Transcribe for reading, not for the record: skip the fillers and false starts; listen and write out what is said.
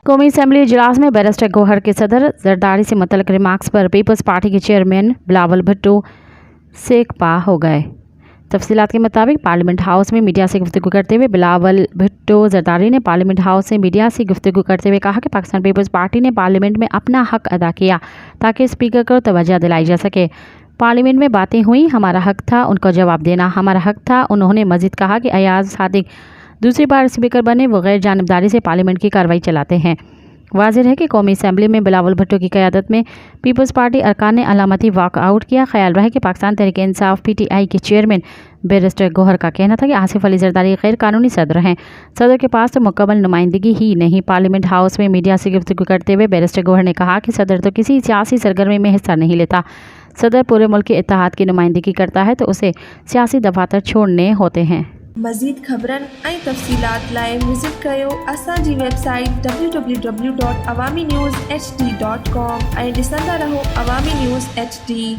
कौमी असम्बली इजलास में बैरिस्टर गौहर के सदर जरदारी से मुतल्लिक़ रिमार्क्स पर पीपल्स पार्टी के चेयरमैन बिलावल भुट्टो सेकपा हो गए। तफसीलात के मुताबिक पार्लियामेंट हाउस में मीडिया से गुफ्तगू करते हुए बिलावल भुट्टो जरदारी ने पार्लियामेंट हाउस से मीडिया से गुफ्तगू करते हुए कहा कि पाकिस्तान पीपल्स पार्टी ने पार्लियामेंट में अपना हक अदा किया ताकि स्पीकर को तवज्जो दिलाई जा सके। पार्लियामेंट में बातें हुई, हमारा हक था उनको जवाब देना, हमारा हक था। उन्होंने मजीद कहा कि अयाज सादिक दूसरी बार स्पीकर बने वो गैर जानिबदारी से पार्लियामेंट की कार्रवाई चलाते हैं। वाज़ेह है कि कौमी असम्बली में बिलावल भुट्टो की क़यादत में पीपल्स पार्टी अरकान ने अलामती वॉकआउट किया। ख्याल रहे कि पाकिस्तान तहरीक इंसाफ PTI के चेयरमैन बैरिस्टर गौहर का कहना था कि आसिफ अली जरदारी गैर कानूनी सदर हैं। सदर के पास तो मुकम्मल नुमाइंदगी ही नहीं। पार्लियामेंट हाउस में मीडिया से गुफ्तगू करते हुए बैरिस्टर गौहर ने कहा कि सदर तो किसी सियासी सरगर्मी में हिस्सा नहीं लेता। सदर पूरे मुल्क के इत्तेहाद की नुमाइंदगी करता है तो उसे सियासी दफातर छोड़ने होते हैं। मज़ीद ख़बरन ऐं तफ़सीलात लाइ विज़िट कयो असांजी वेबसाइट www.awamiNewsHD.com ऐं ॾिसंदा रहो अवामी न्यूज़ HD।